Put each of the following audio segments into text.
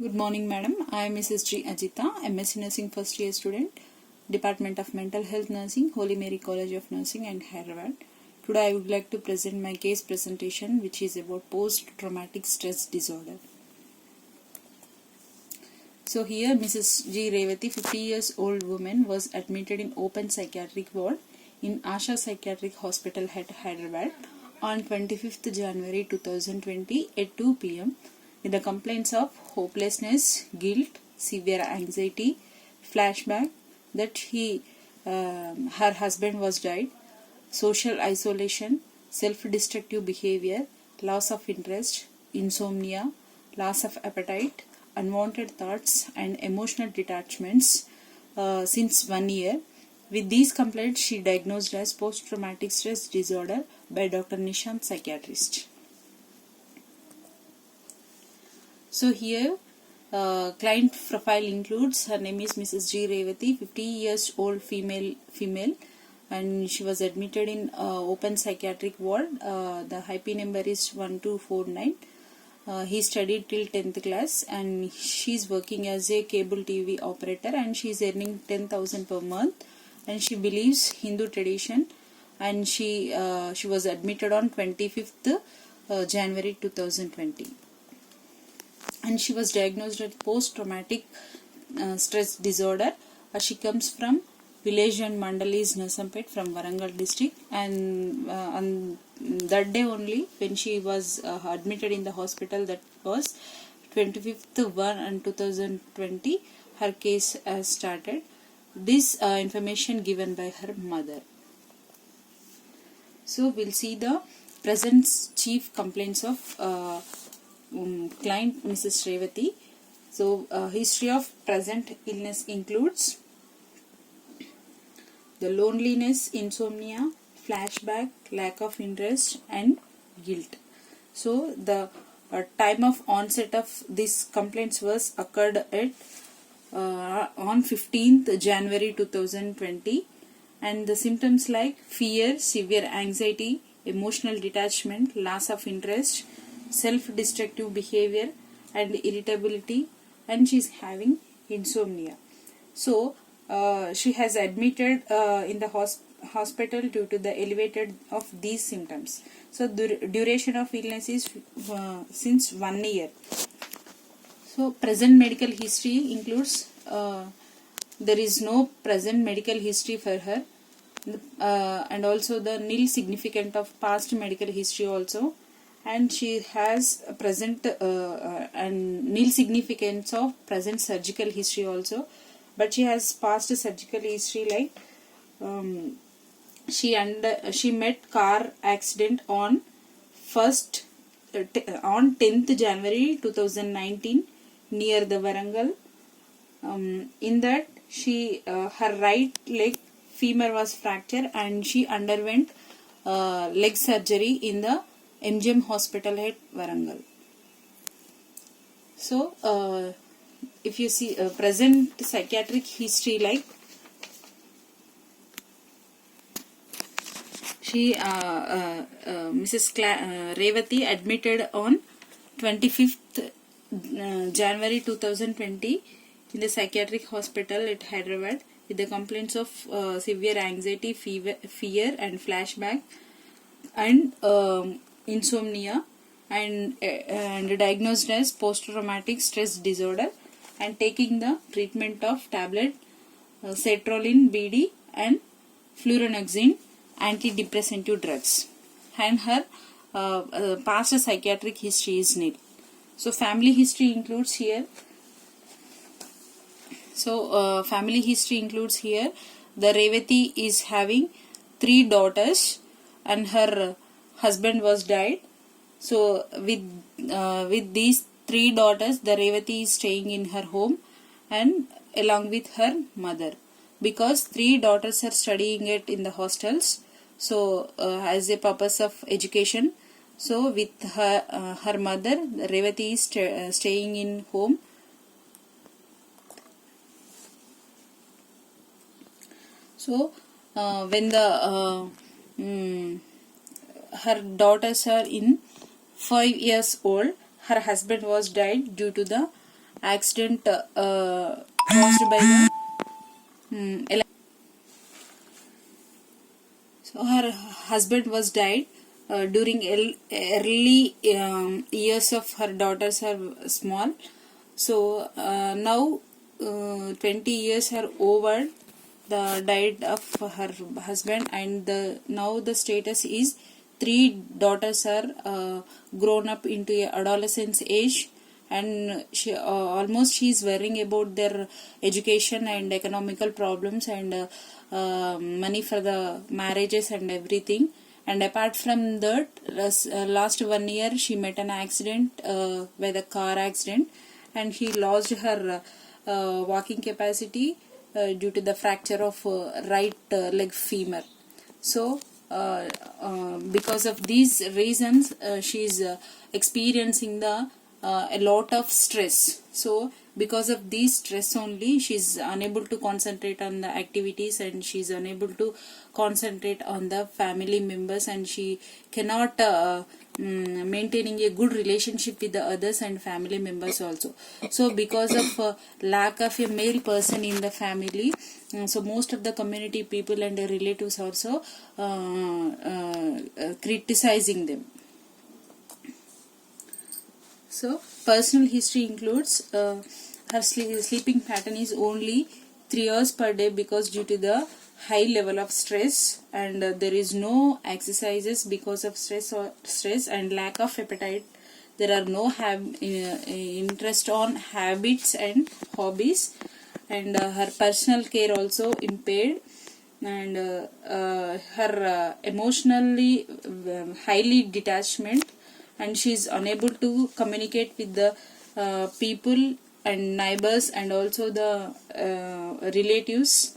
Good morning, madam. I am Mrs. G. Ajita, MSc Nursing first year student, Department of Mental Health Nursing, Holy Mary College of Nursing and Hyderabad. Today I would like to present my case presentation which is about post-traumatic stress disorder. So here Mrs. G. Revati, 50 years old woman, was admitted in open psychiatric ward in Asha Psychiatric Hospital at Hyderabad on 25th January 2020 at 2 p.m. with the complaints of hopelessness, guilt, severe anxiety, flashback that her husband was died, social isolation, self-destructive behavior, loss of interest, insomnia, loss of appetite, unwanted thoughts and emotional detachments since 1 year. With these complaints, she diagnosed as post-traumatic stress disorder by Dr. Nishant, psychiatrist. So here client profile includes, her name is Mrs. G. Revati, 50 years old female, and she was admitted in open psychiatric ward. The IP number is 1249. He studied till 10th class and she is working as a cable TV operator and she is earning 10,000 per month, and she believes Hindu tradition, and she was admitted on 25th January 2020. And she was diagnosed with post-traumatic stress disorder. She comes from village and Mandalis Nasampet from Warangal district, and on that day only when she was admitted in the hospital, that was 25th 1 and 2020, her case started. This information given by her mother. So we'll see the present chief complaints of client Mrs. Revati. So history of present illness includes the loneliness, insomnia, flashback, lack of interest and guilt. So the time of onset of these complaints was occurred at on 15th January 2020, and the symptoms like fear, severe anxiety, emotional detachment, loss of interest, self-destructive behavior and irritability, and she is having insomnia. So she has admitted in the hospital due to the elevated of these symptoms. So the duration of illness is since 1 year. So present medical history includes there is no present medical history for her, and also the nil significant of past medical history also, and she has a present and nil significance of present surgical history also, but she has past surgical history like she met car accident on 10th January 2019 near the Warangal. In that she her right leg femur was fractured and she underwent leg surgery in the MGM hospital at Warangal. So if you see present psychiatric history, like she Mrs. Revati admitted on 25th January 2020 in the psychiatric hospital at Hyderabad with the complaints of severe anxiety, fear and flashback and insomnia, and diagnosed as post-traumatic stress disorder, and taking the treatment of tablet sertraline BD and fluoronoxine antidepressant drugs, and her past psychiatric history is nil. So family history includes here. So family history includes here the Revati is having 3 daughters and her husband was died. So with these 3 daughters, the Revati is staying in her home and along with her mother, because 3 daughters are studying it in the hostels. So as a purpose of education, so with her mother, Revati is staying in home. So when the her daughters are in 5 years old, her husband was died due to the accident caused by the so her husband was died during early years of her daughters are small. So now 20 years are over the died of her husband, and now the status is three daughters are grown up into a adolescence age, and she is worrying about their education and economical problems and money for the marriages and everything. And apart from that, last 1 year she met an accident by the car accident, and she lost her walking capacity due to the fracture of right leg femur. So because of these reasons she is experiencing a lot of stress. So because of these stress only, she is unable to concentrate on the activities, and she is unable to concentrate on the family members, and she cannot maintaining a good relationship with the others and family members also. So because of lack of a male person in the family, so most of the community people and their relatives also criticizing them. So personal history includes her sleeping pattern is only 3 hours per day because due to the high level of stress, and there is no exercises because of stress and lack of appetite. There are no interest on habits and hobbies, and her personal care also impaired, and her emotionally highly detachment, and she is unable to communicate with the people and neighbors and also the relatives.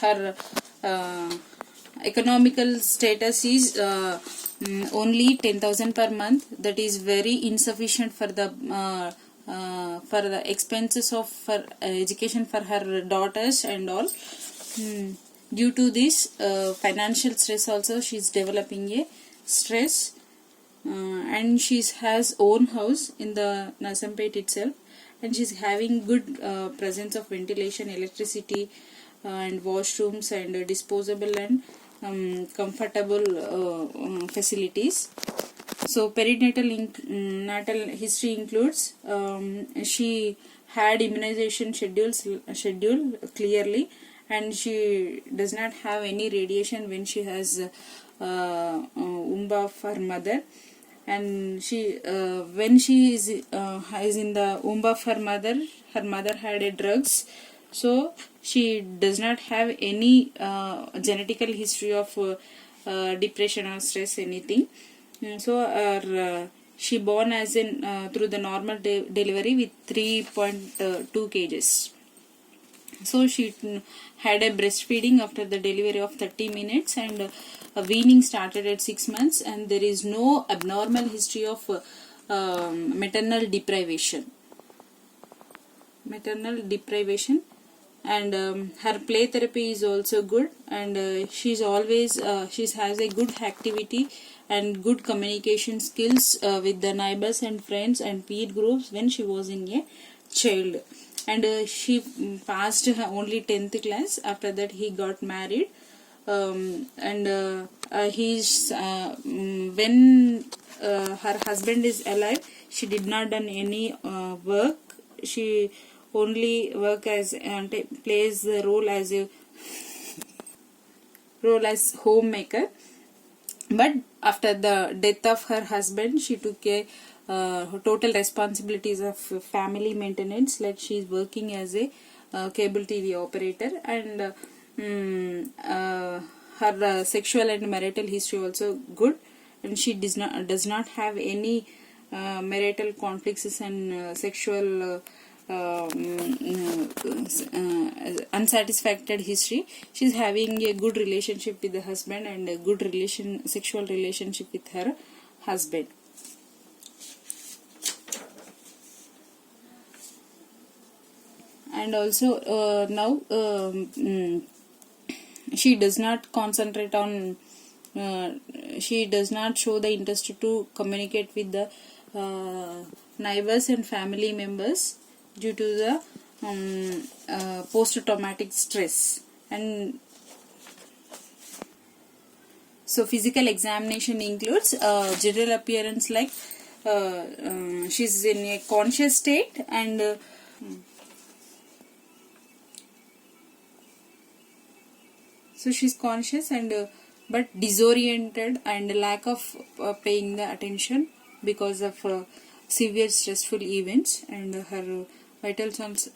Her economical status is only 10,000 per month. That is very insufficient for the expenses of for education for her daughters and all. Due to this financial stress also, she is developing a stress. And she has own house in the Nasampet itself, and she's having good presence of ventilation, electricity, and washrooms and disposable and comfortable facilities. So perinatal natal history includes she had immunization schedule clearly, and she does not have any radiation when she has womb of her mother. And she when she is in the womb of her mother had a drugs, so she does not have any genetical history of depression or stress anything. So she born as in through the normal delivery with 3.2 kgs. So she had a breastfeeding after the delivery of 30 minutes, and weaning started at 6 months, and there is no abnormal history of maternal deprivation. And her play therapy is also good, and she's always she has a good activity and good communication skills with the neighbors and friends and peer groups when she was in a child. And she passed her only 10th class. After that he got married, and he's when her husband is alive, she did not done any work. She only work as and plays the role as homemaker. But after the death of her husband, she took a total responsibilities of family maintenance, like she is working as a cable TV operator. And her sexual and marital history also good, and she does not have any marital conflicts and sexual unsatisfactory history. She's having a good relationship with the husband and a good sexual relationship with her husband. And also now she does not concentrate on she does not show the interest to communicate with the neighbors and family members due to the post-traumatic stress. And so physical examination includes general appearance like she's in a conscious state and so she's conscious and but disoriented and lack of paying the attention because of severe stressful events, and her vital signs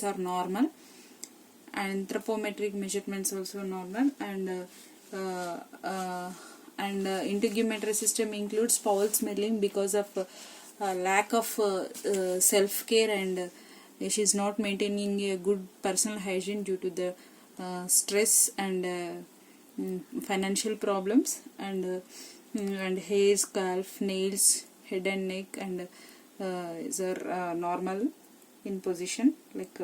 are normal, and anthropometric measurements also normal, and integumentary system includes foul smelling because of lack of self-care, and she is not maintaining a good personal hygiene due to the stress and financial problems, and hair, scalp, nails, head and neck, and are normal in position. Like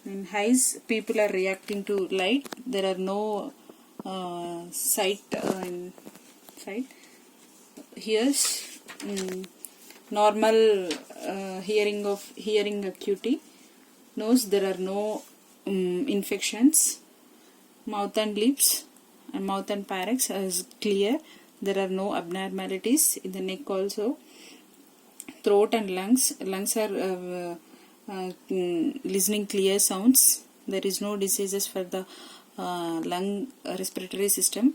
in highs, people are reacting to light. There are no sight in sight. Here's normal hearing acuity. Nose, there are no infections. Mouth and lips and mouth and pharynx is clear. There are no abnormalities in the neck also. Throat and lungs are listening clear sounds. There is no diseases for the lung respiratory system,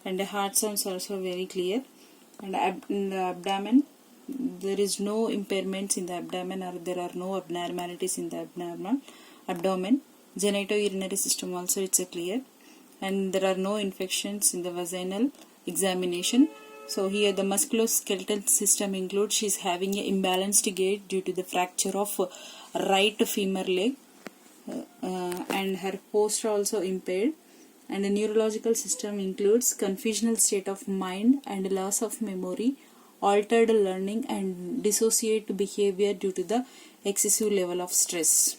and the heart sounds also very clear. And in the abdomen, there is no impairments in the abdomen, or there are no abnormalities in the abdomen. Genitourinary system also it's a clear, and there are no infections in the vaginal examination. So here the musculoskeletal system includes she's having a imbalanced gait due to the fracture of right femur leg, and her posture also impaired. And the neurological system includes confusional state of mind and loss of memory, altered learning, and dissociate behavior due to the excessive level of stress.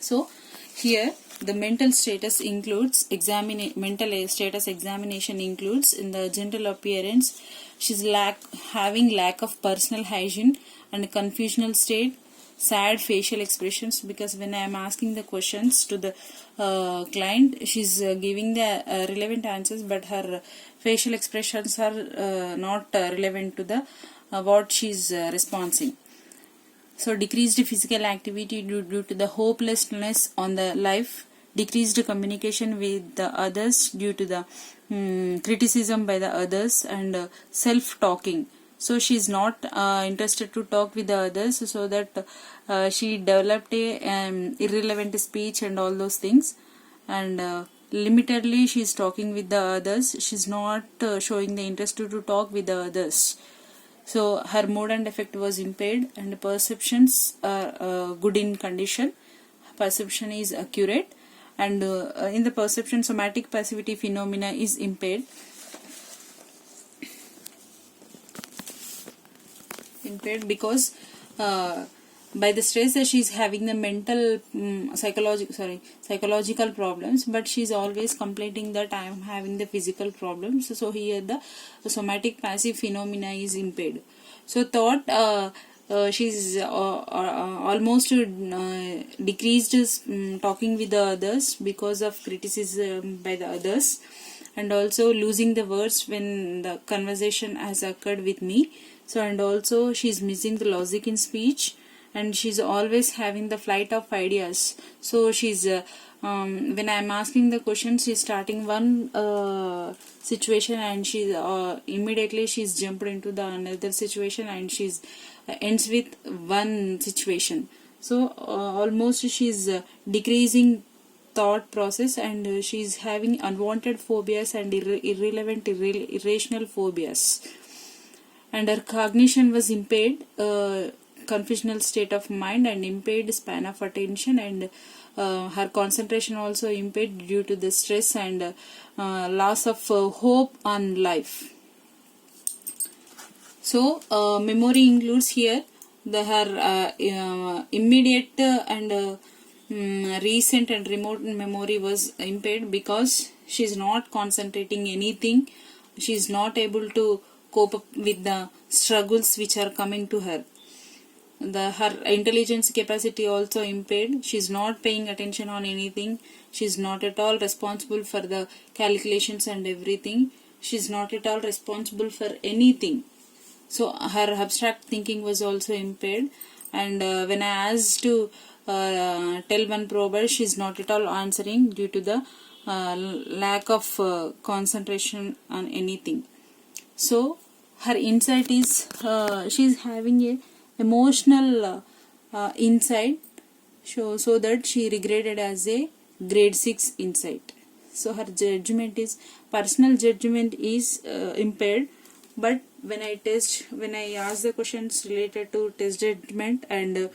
So here the mental status includes mental status examination includes in the general appearance she's having lack of personal hygiene and confusional state, sad facial expressions, because when I am asking the questions to the client, she's giving the relevant answers, but her facial expressions are not relevant to the what she's responding. So decreased physical activity due to the hopelessness on the life, decreased communication with the others due to the criticism by the others, and self-talking. So she is not interested to talk with the others, so that she developed a irrelevant speech and all those things, and limitedly she is talking with the others. She is not showing the interest to talk with the others. So her mood and affect was impaired, and perceptions are good in condition. Perception is accurate, and in the perception, somatic passivity phenomena is impaired. Because by the stress she is having the mental psychological problems, but she is always complaining that I am having the physical problems. So here the somatic passive phenomena is impaired. So thought she's almost decreased talking with the others because of criticism by the others, and also losing the words when the conversation has occurred with me. So, and also she's missing the logic in speech, and she's always having the flight of ideas. So she's when I'm asking the question, she's starting one situation, and she's immediately she's jumped into the another situation, and she's ends with one situation. So almost she's decreasing thought process, and she's having unwanted phobias and irrelevant irrational phobias, and her cognition was impaired, confusional state of mind, and impaired span of attention, and her concentration also impaired due to the stress and loss of hope on life. So memory includes here her immediate and recent and remote memory was impaired because she is not concentrating anything. She is not able to cope up with the struggles which are coming to her. Her intelligence capacity also impaired. She's not paying attention on anything. She's not at all responsible for the calculations and everything. She's not at all responsible for anything. So her abstract thinking was also impaired. And when I asked to tell one prober, she's not at all answering due to the lack of concentration on anything. So her insight is she's having a emotional insight, so that she regraded as a grade 6 insight. So her judgment is, personal judgment is impaired, but when I ask the questions related to test judgment and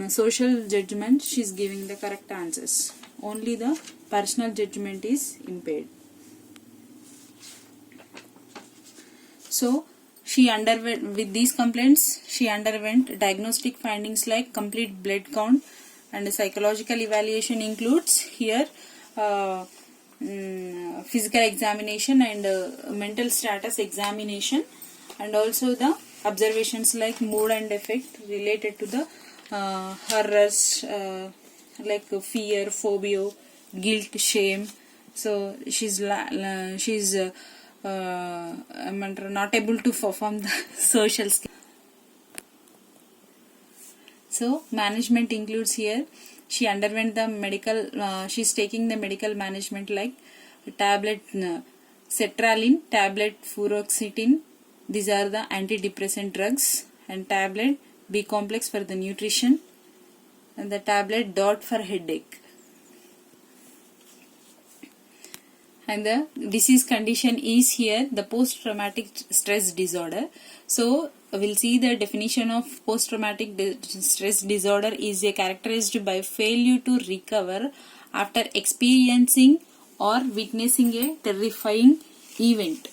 social judgment, she is giving the correct answers. Only the personal judgment is impaired. So with these complaints, she underwent diagnostic findings like complete blood count, and psychological evaluation includes here physical examination and mental status examination, and also the observations like mood and affect related to the horrors like fear, phobia, guilt, shame. So she's not able to perform the social skills. So management includes here, she underwent the medical, she's taking the medical management like tablet sertraline, tablet furoxetine, these are the antidepressant drugs, and tablet B complex for the nutrition, and the tablet DOT for headache. And the disease condition is here the post-traumatic stress disorder. So we'll see the definition of post-traumatic stress disorder is a characterized by failure to recover after experiencing or witnessing a terrifying event.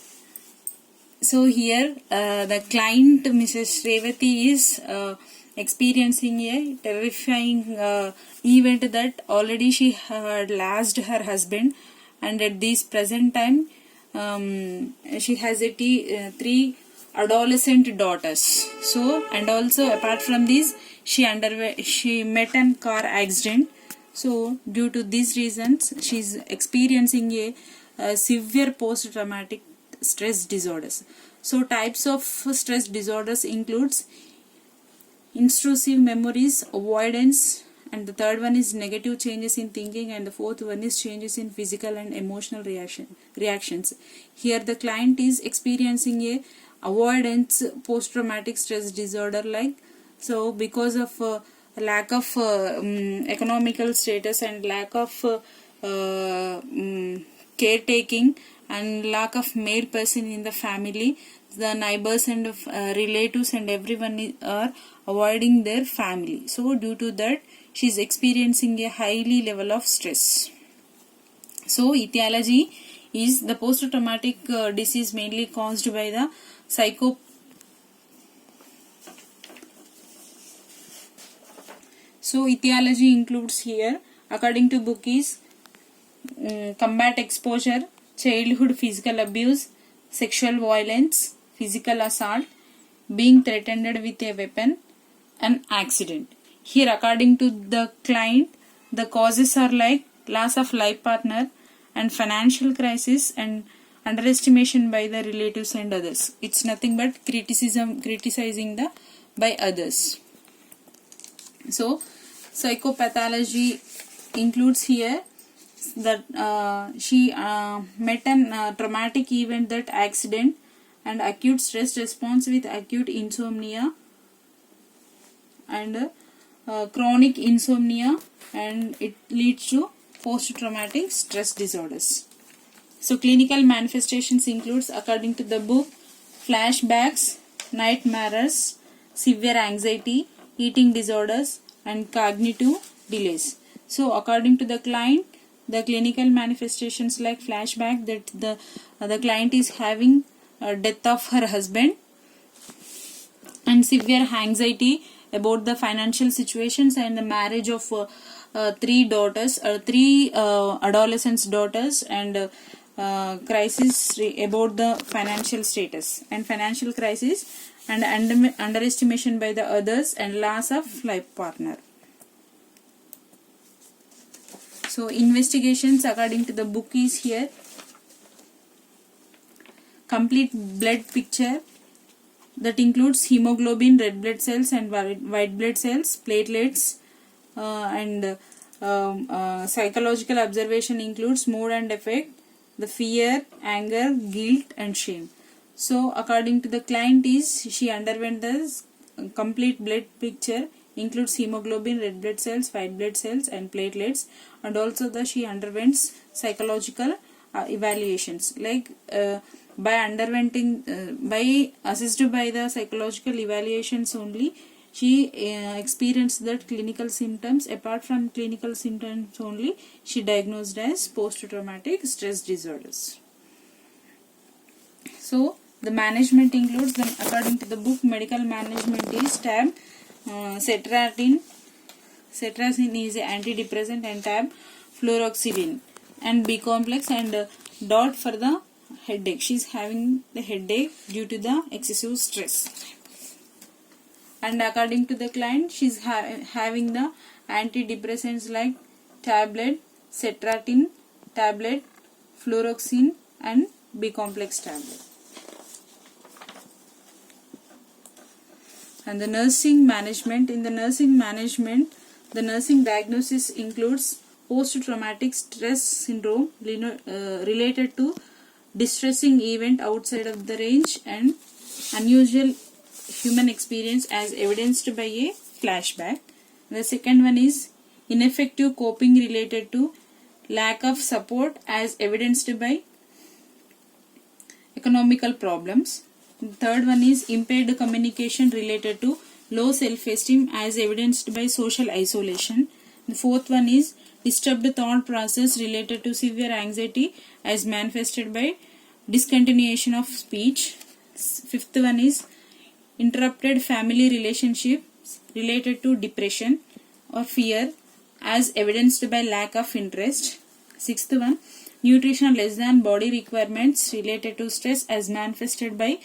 So here the client Mrs. Revati is experiencing a terrifying event that already she had lost her husband, and at this present time she has a 3 adolescent daughters. So, and also apart from this, she met an car accident. So due to these reasons, she is experiencing a severe post-traumatic stress disorders. So types of stress disorders includes intrusive memories, avoidance, and the third one is negative changes in thinking, and the fourth one is changes in physical and emotional reactions. Here the client is experiencing a avoidance post-traumatic stress disorder, like so because of lack of economical status and lack of caretaking and lack of male person in the family, the neighbors and relatives and everyone are avoiding their family. So due to that, she is experiencing a highly level of stress. So etiology is the post-traumatic disease mainly caused by the So etiology includes here, according to book, is combat exposure, childhood physical abuse, sexual violence, physical assault, being threatened with a weapon, and accident. Here according to the client, the causes are like loss of life partner and financial crisis and underestimation by the relatives and others. It's nothing but criticizing by others. So psychopathology includes here that she met an traumatic event, that accident, and acute stress response with acute insomnia and chronic insomnia, and it leads to post-traumatic stress disorders. So clinical manifestations includes, according to the book, flashbacks, nightmares, severe anxiety, eating disorders, and cognitive delays. So according to the client, the clinical manifestations like flashback, that the client is having death of her husband, and severe anxiety about the financial situations and the marriage of 3 daughters or 3 adolescent daughters, and crisis about the financial status and financial crisis and underestimation by the others, and loss of life partner. So investigations according to the book is here. Complete blood picture that includes hemoglobin, red blood cells and white blood cells, platelets, and psychological observation includes mood and affect, the fear, anger, guilt and shame. So according to the client is she underwent the complete blood picture, includes hemoglobin, red blood cells, white blood cells and platelets, and also she underwent psychological evaluations, like by assisted by the psychological evaluations only, she experienced that clinical symptoms. Apart from clinical symptoms only, she diagnosed as post-traumatic stress disorders. So the management includes, according to the book, medical management is tab cetratin is an antidepressant, and tab fluoxetine and B complex, and dot for the headache. She is having the headache due to the excessive stress. And according to the client, she is having the antidepressants like tablet, cetratin tablet, fluoxetine and B complex tablet. And the nursing management. In the nursing management, the nursing diagnosis includes post-traumatic stress syndrome related to distressing event outside of the range and unusual human experience as evidenced by a flashback. The second one is ineffective coping related to lack of support as evidenced by economical problems. The third one is impaired communication related to low self-esteem as evidenced by social isolation. The fourth one is disturbed thought process related to severe anxiety as manifested by discontinuation of speech. Fifth one is interrupted family relationships related to depression or fear as evidenced by lack of interest. Sixth one, nutrition less than body requirements related to stress as manifested by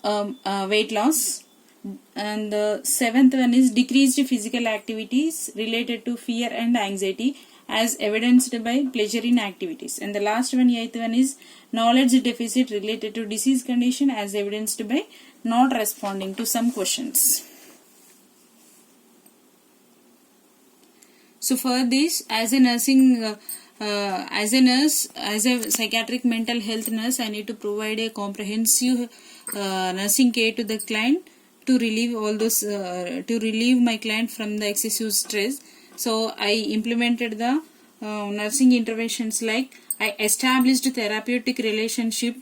weight loss. And the seventh one is decreased physical activities related to fear and anxiety as evidenced by pleasure in activities. And the last one, eighth one, is knowledge deficit related to disease condition as evidenced by not responding to some questions. So for this, as a psychiatric mental health nurse, I need to provide a comprehensive nursing care to the client to relieve my client from the excessive stress. So I implemented the nursing interventions like I established therapeutic relationship